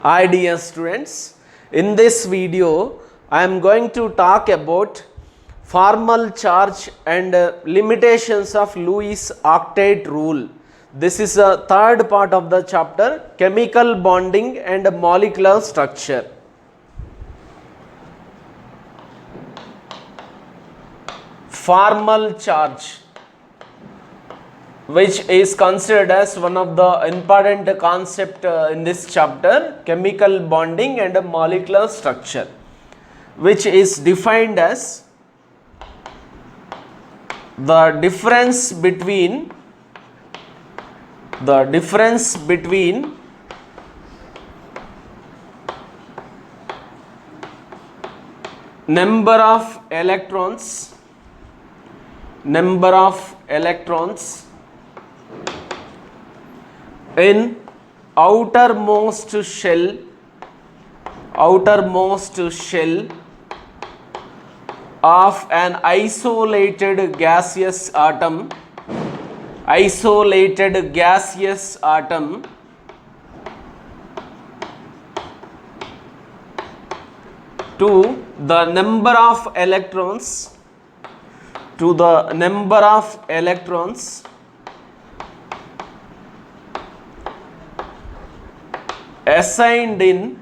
Hi dear students, in this video I am going to talk about formal charge and limitations of Lewis octet rule. This is a third part of the chapter, chemical bonding and molecular structure. Formal charge, which is considered as one of the important concept in this chapter, chemical bonding and molecular structure, which is defined as the difference between number of electrons in outermost shell of an isolated gaseous atom to the number of electrons assigned in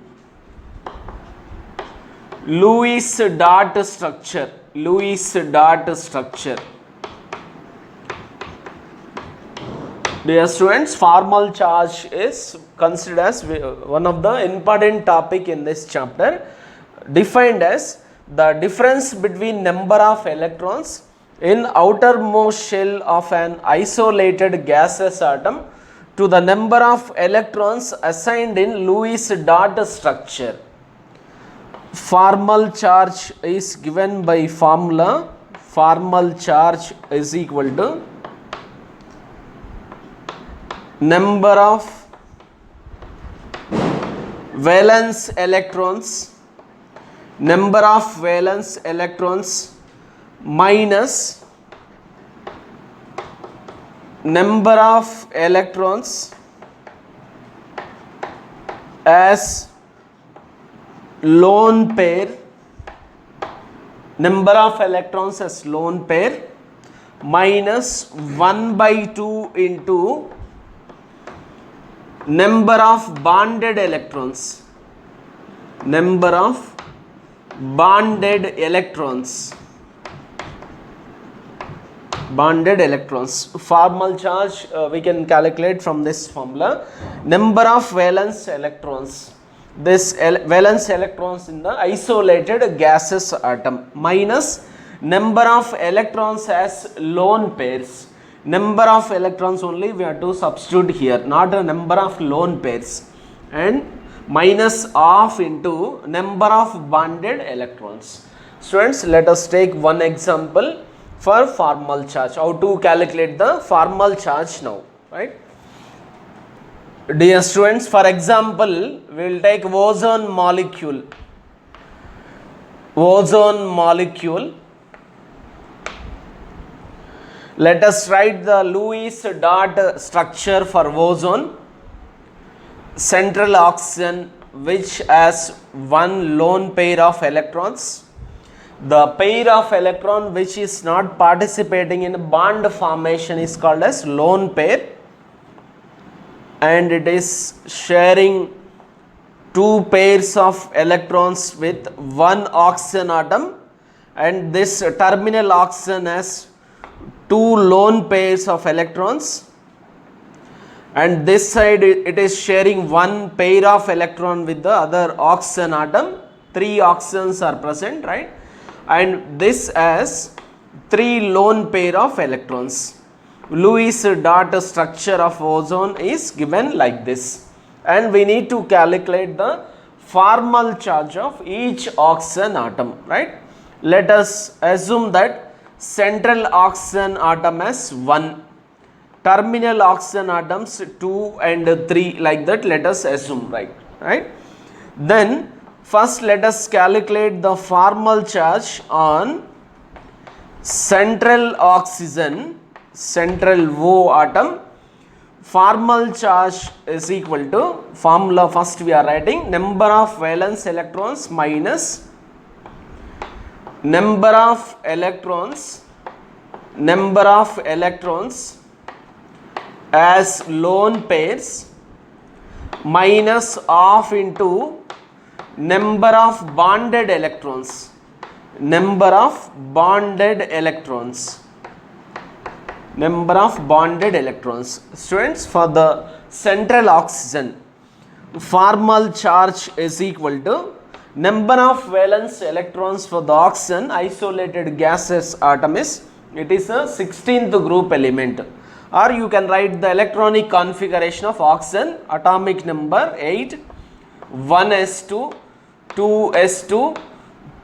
Lewis dot structure. Dear students, formal charge is considered as one of the important topic in this chapter, defined as the difference between number of electrons in outermost shell of an isolated gaseous atom to the number of electrons assigned in Lewis dot structure. Formal charge is given by formula. Formal charge is equal to number of valence electrons minus number of electrons as lone pair, minus 1/2 into number of bonded electrons. Formal charge we can calculate from this formula. Number of valence electrons, valence electrons in the isolated gaseous atom, minus number of electrons as lone pairs. Number of electrons only we have to substitute here, not a number of lone pairs, and minus half into number of bonded electrons. Students, let us take one example for formal charge. How to calculate the formal charge now, right? Dear students, for example, we will take ozone molecule. Let us write the Lewis dot structure for ozone. Central oxygen, which has one lone pair of electrons. The pair of electron which is not participating in bond formation is called as lone pair, and it is sharing two pairs of electrons with one oxygen atom, and this terminal oxygen has two lone pairs of electrons, and this side it is sharing one pair of electron with the other oxygen atom. Three oxygens are present, right? And this has three lone pair of electrons. Lewis dot structure of ozone is given like this, and we need to calculate the formal charge of each oxygen atom, right? Let us assume that central oxygen atom has 1, terminal oxygen atoms 2 and 3, like that let us assume, right? Then first let us calculate the formal charge on central oxygen, central O atom, formal charge is equal to, formula first we are writing, number of valence electrons minus number of electrons as lone pairs minus half into number of bonded electrons. Students, for the central oxygen, formal charge is equal to number of valence electrons for the oxygen isolated gaseous atom is, it is a 16th group element, or you can write the electronic configuration of oxygen, atomic number 8, 1s2, 2s2,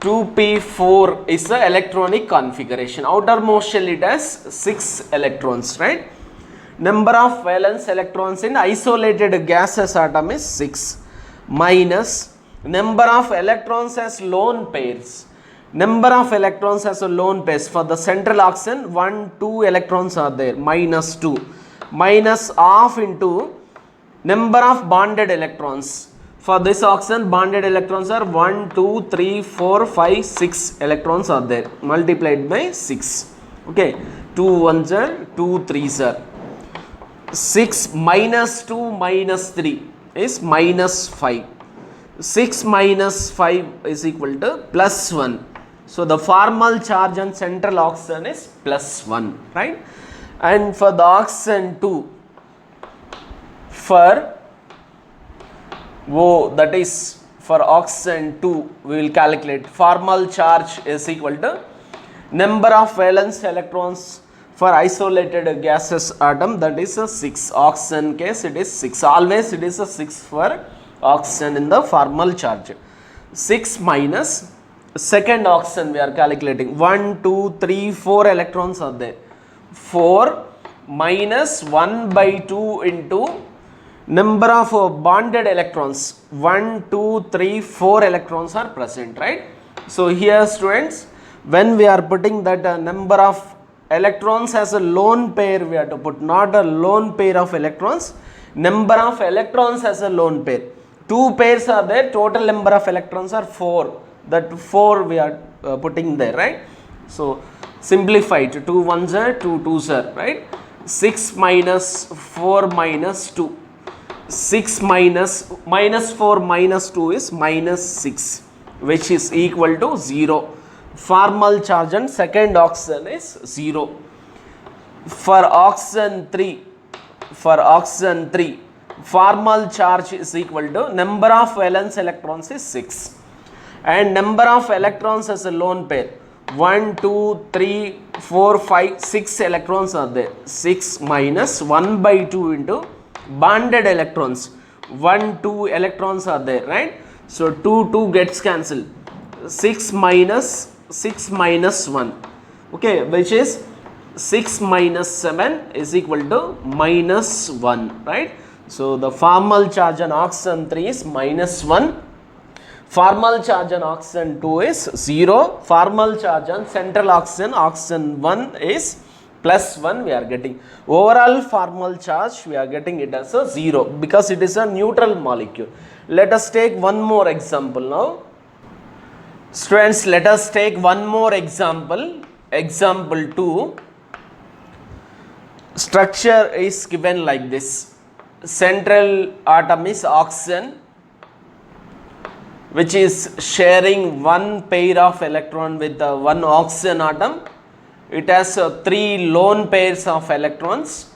2p4 is the electronic configuration. Outermost shell it has 6 electrons, right? Number of valence electrons in isolated gaseous atom is 6 minus number of electrons as lone pairs. Number of electrons as a lone pairs for the central oxygen, 1, 2 electrons are there, minus 2, minus half into number of bonded electrons. For this oxygen, bonded electrons are 1, 2, 3, 4, 5, 6 electrons are there, multiplied by 6. Okay, 2 1s are 2 3s are 6 minus 2 minus 3 is minus 5. 6 minus 5 is equal to plus 1. So the formal charge on central oxygen is plus 1, right? And for the oxygen 2, that is for oxygen 2, we will calculate formal charge is equal to number of valence electrons for isolated gaseous atom, that is a 6. Oxygen case it is 6, always it is a 6 for oxygen in the formal charge. 6 minus second oxygen we are calculating, 1, 2, 3, 4 electrons are there, 4 minus 1 by 2 into number of bonded electrons, 1, 2, 3, 4 electrons are present, right? So here students, when we are putting that number of electrons as a lone pair, we have to put not a lone pair of electrons, number of electrons as a lone pair. 2 pairs are there, total number of electrons are 4, that 4 we are putting there, right? So simplified, 2 1s are 2 2s are, right? 6 minus 4 minus 2, 6 minus 4 minus 2 is minus 6, which is equal to 0. Formal charge on second oxygen is 0. For oxygen 3, formal charge is equal to number of valence electrons is 6 and number of electrons as a lone pair, 1, 2, 3, 4, 5, 6 electrons are there, 6 minus 1 by 2 into bonded electrons, 1, 2 electrons are there, right? So 2 2 gets cancelled, 6 minus 1, okay, which is 6 minus 7 is equal to minus 1, right? So the formal charge on oxygen 3 is minus 1, formal charge on oxygen 2 is 0, formal charge on central oxygen 1 is plus 1 we are getting. Overall formal charge we are getting it as a 0 because it is a neutral molecule. Let us take one more example now. Students, let us take one more example. Example 2. Structure is given like this. Central atom is oxygen, which is sharing one pair of electron with the one oxygen atom. It has 3 lone pairs of electrons,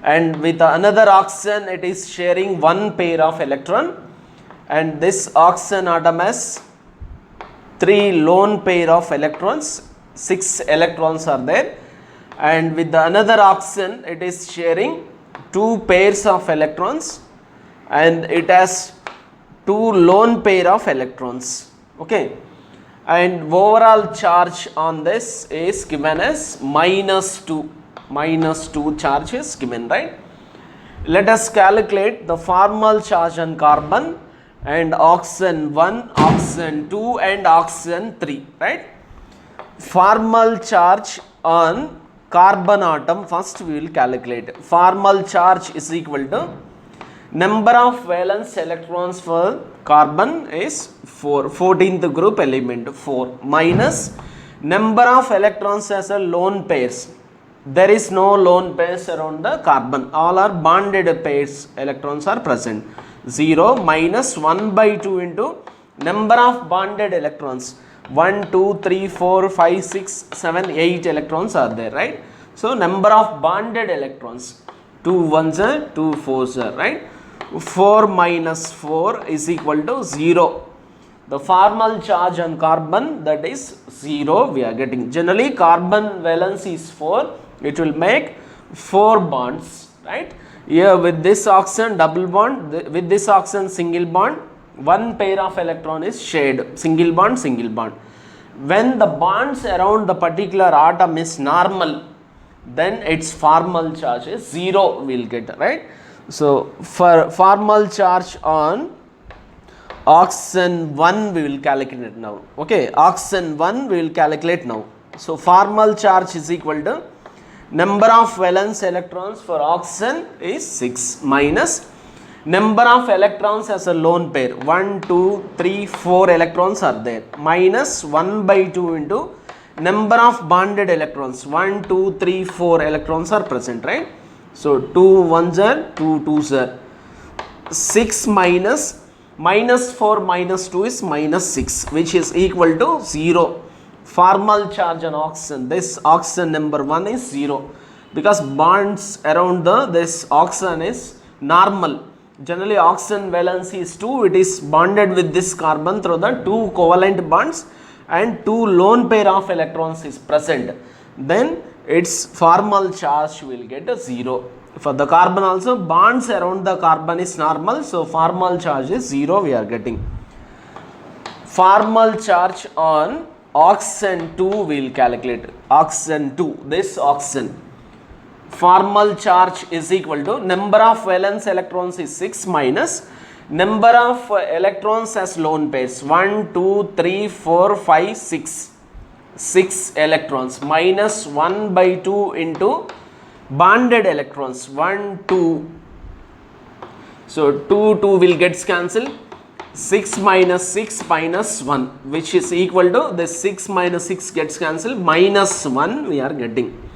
and with another oxygen it is sharing one pair of electron, and this oxygen atom has 3 lone pair of electrons, 6 electrons are there, and with the another oxygen it is sharing 2 pairs of electrons, and it has 2 lone pair of electrons, okay, and overall charge on this is given as minus 2 charge is given, right? Let us calculate the formal charge on carbon and oxygen 1, oxygen 2 and oxygen 3, right? Formal charge on carbon atom first we will calculate. Formal charge is equal to number of valence electrons for carbon is 4, 14th group element 4, minus number of electrons as a lone pairs. There is no lone pairs around the carbon, all are bonded pairs, electrons are present. 0 minus 1 by 2 into number of bonded electrons. 1, 2, 3, 4, 5, 6, 7, 8 electrons are there, right? So number of bonded electrons, 2 1s are 2 4s are, right? 4 minus 4 is equal to 0. The formal charge on carbon, that is 0 we are getting. Generally carbon valence is 4, it will make 4 bonds, right? Here with this oxygen double bond, with this oxygen single bond, one pair of electron is shared, single bond, single bond. When the bonds around the particular atom is normal, then its formal charge is 0 we will get, right? So for formal charge on oxygen 1 we will calculate now. Okay, oxygen 1 we will calculate now. So formal charge is equal to number of valence electrons for oxygen is 6 minus number of electrons as a lone pair, 1, 2, 3, 4 electrons are there, minus 1 by 2 into number of bonded electrons, 1, 2, 3, 4 electrons are present, right? So 2 1s are 2 2s are 6 minus 4 minus 2 is minus 6, which is equal to 0. Formal charge on oxygen, this oxygen number 1 is 0 because bonds around this oxygen is normal. Generally oxygen valence is 2, it is bonded with this carbon through the 2 covalent bonds and 2 lone pair of electrons is present. Then its formal charge will get a 0. For the carbon also, bonds around the carbon is normal, so formal charge is 0 we are getting. Formal charge on oxygen 2 we will calculate. Oxygen 2, this oxygen. Formal charge is equal to number of valence electrons is 6 minus number of electrons as lone pairs, 1, 2, 3, 4, 5, 6. 6 electrons minus 1 by 2 into bonded electrons, 1, 2. So 2 will get cancelled. 6 minus 6 minus 1, which is equal to this 6 minus 6 gets cancelled, minus 1 we are getting.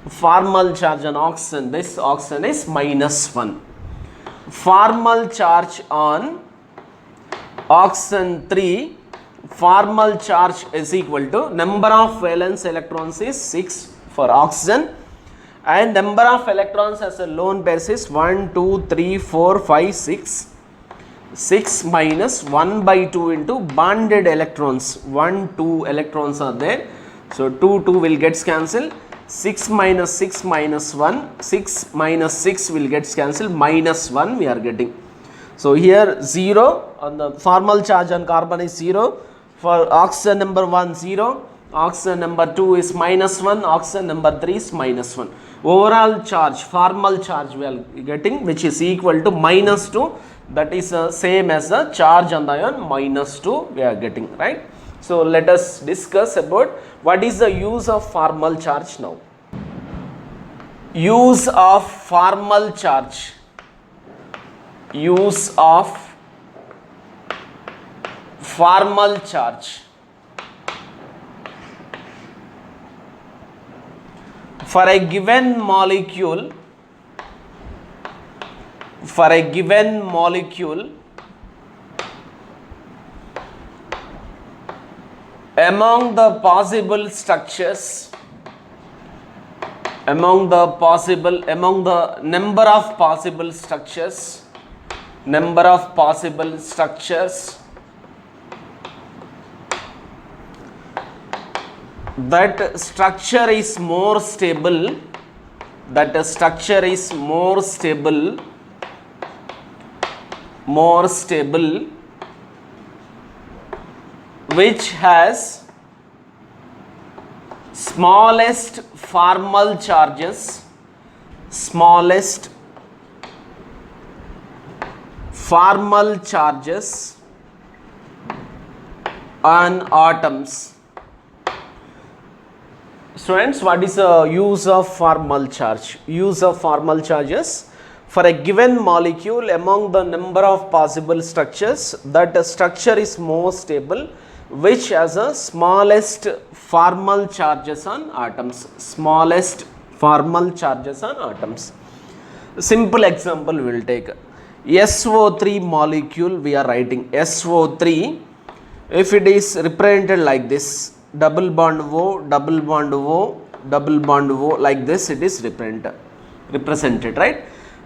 Formal charge on oxygen, this oxygen is minus 1. Formal charge on oxygen 3, formal charge is equal to number of valence electrons is 6 for oxygen and number of electrons as a lone pairs is 1, 2, 3, 4, 5, 6. 6 minus 1 by 2 into bonded electrons, 1, 2 electrons are there. So 2 will get cancelled. 6 minus 6 minus 1, 6 minus 6 will get cancelled, minus 1 we are getting. So here 0 on the formal charge on carbon is 0. For oxygen number 1 0, oxygen number 2 is minus 1, oxygen number 3 is minus 1. Overall charge, formal charge we are getting, which is equal to minus 2. That is same as the charge on the ion, minus 2 we are getting, right? So let us discuss about what is the use of formal charge now. Use of formal charge. Use of formal charge. For a given molecule, among the possible structures, among the number of possible structures, that structure is more stable, which has smallest formal charges, on atoms. Students, what is the use of formal charge? Use of formal charges for a given molecule among the number of possible structures, that structure is more stable which has a smallest formal charges on atoms. Smallest formal charges on atoms. Simple example we will take. SO3 molecule we are writing. SO3, if it is represented like this, double bond O, double bond O, double bond O, like this it is represented, right?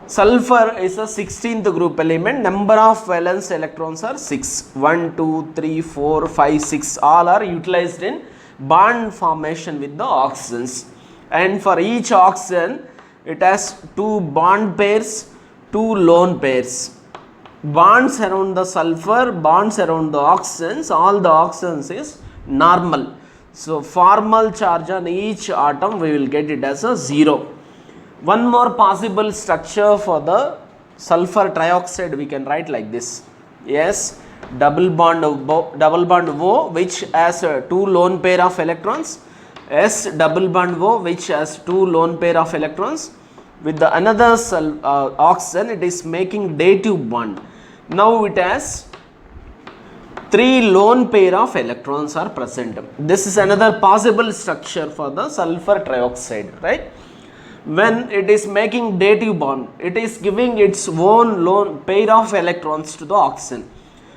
Sulfur is a 16th group element. Number of valence electrons are 6. 1, 2, 3, 4, 5, 6. All are utilized in bond formation with the oxygens. And for each oxygen, it has 2 bond pairs, 2 lone pairs. Bonds around the sulfur, bonds around the oxygens, all the oxygens is normal. So formal charge on each atom we will get it as a 0. One more possible structure for the sulfur trioxide we can write like this. Yes, double bond O which has 2 lone pair of electrons. S double bond O which has 2 lone pair of electrons. With the another oxygen it is making dative bond. Now it has 3 lone pair of electrons are present. This is another possible structure for the sulfur trioxide, right? When it is making dative bond, it is giving its own lone pair of electrons to the oxygen.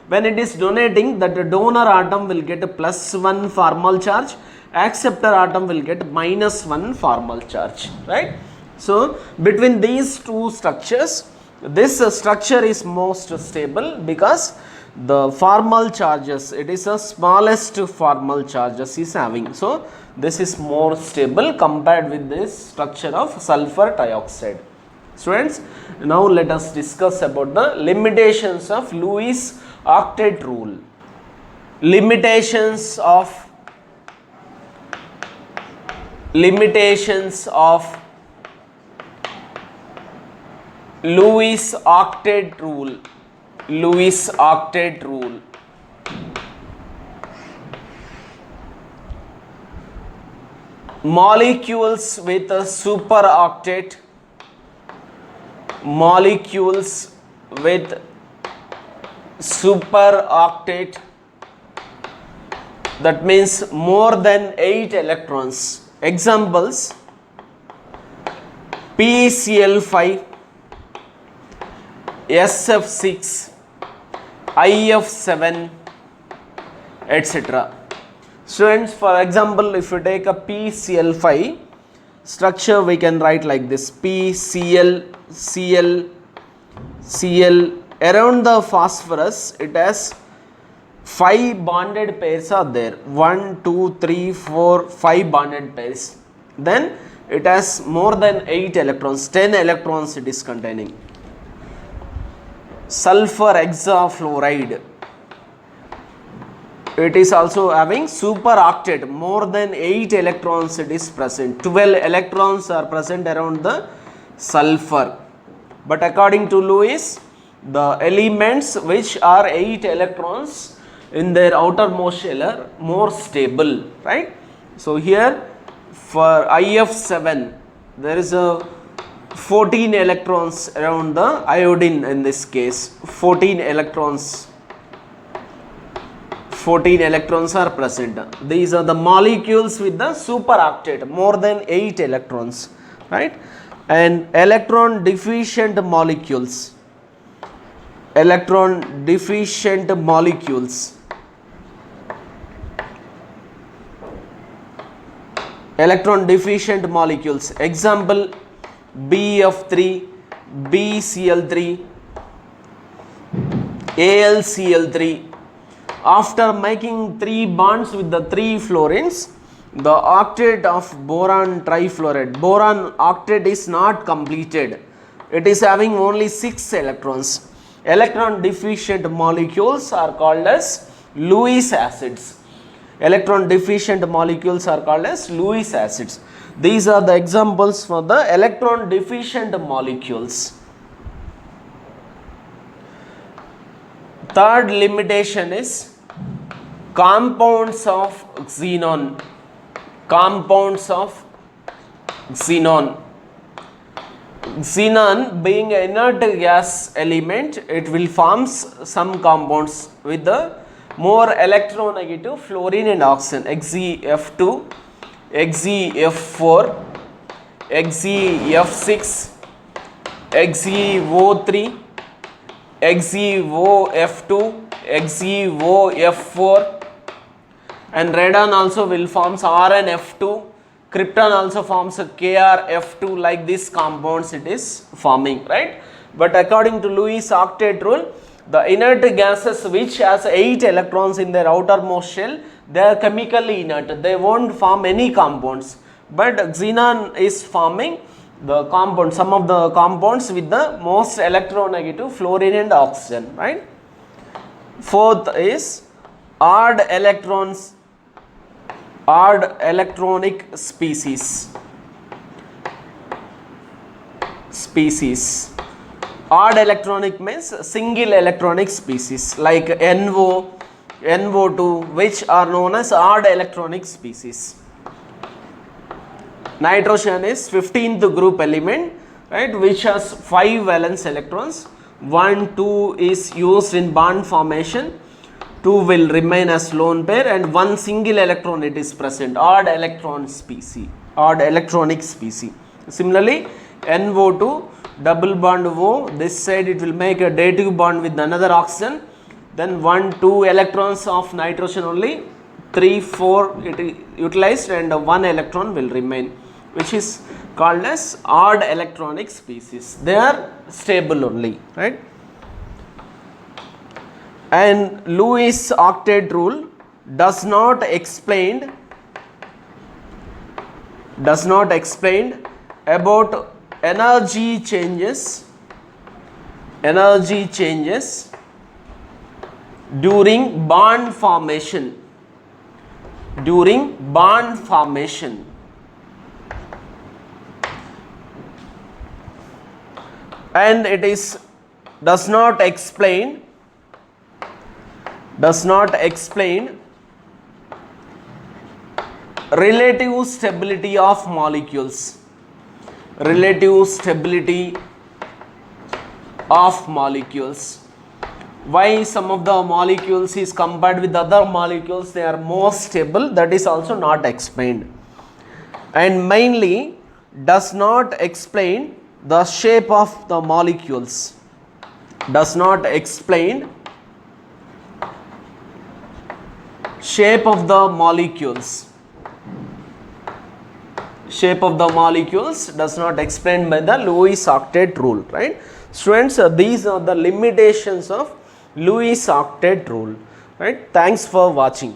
When it is donating, that the donor atom will get a +1 formal charge, acceptor atom will get -1 formal charge, right? So between these two structures, this structure is most stable because the formal charges, it is the smallest formal charges is having. So this is more stable compared with this structure of sulfur trioxide. Students, now let us discuss about the limitations of Lewis octet rule. Limitations of Lewis octet rule. Lewis octet rule. Molecules with a superoctet, molecules with superoctet, that means more than 8 electrons. Examples: PCl5, SF6, IF7, etc. Students, for example, if you take a PCl5 structure, we can write like this: PCl, Cl, Cl. Around the phosphorus, it has 5 bonded pairs are there. 1, 2, 3, 4, 5 bonded pairs. Then it has more than 8 electrons, 10 electrons it is containing. Sulfur hexafluoride, it is also having superoctet, more than 8 electrons it is present. 12 electrons are present around the sulfur. But according to Lewis, the elements which are 8 electrons in their outermost shell are more stable, right? So here for IF7, there is a 14 electrons around the iodine. In this case 14 electrons are present. These are the molecules with the superoctet, more than 8 electrons, right? And electron deficient molecules, electron deficient molecules, example: BF3, BCl3, AlCl3. After making 3 bonds with the 3 fluorines, the octet of boron trifluoride, boron octet is not completed. It is having only 6 electrons. Electron deficient molecules are called as Lewis acids. Electron deficient molecules are called as Lewis acids. These are the examples for the electron deficient molecules. Third limitation is compounds of xenon. compounds of xenon. Xenon being an inert gas element, it will form some compounds with the more electronegative fluorine and oxygen, XeF2, XeF4, XeF6, XeO3, XeOF2, XeOF4, and radon also will form RnF2. Krypton also forms a KrF2. Like these compounds it is forming, right? But according to Lewis octet rule, the inert gases which has 8 electrons in their outermost shell, they are chemically inert, they won't form any compounds. But xenon is forming the compound, some of the compounds with the most electronegative fluorine and oxygen, right? Fourth is odd electronic species. Odd electronic means single electronic species, like NO, NO2, which are known as odd electronic species. Nitrogen is 15th group element, right, which has 5 valence electrons. 1, 2 is used in bond formation, 2 will remain as lone pair, and 1 single electron it is present. Odd electronic species. Similarly, NO2, double bond O, this side it will make a dative bond with another oxygen, then 1, 2 electrons of nitrogen only, 3, 4 it is utilized, and 1 electron will remain, which is called as odd electronic species. They are stable only, right? And Lewis octet rule does not explain about energy changes during bond formation. And it is does not explain relative stability of molecules. Why some of the molecules is compared with other molecules they are more stable, that is also not explained. And mainly does not explain the shape of the molecules. Shape of the molecules does not explained by the Lewis octet rule, right? Students, these are the limitations of Lewis octet rule, right? Thanks for watching.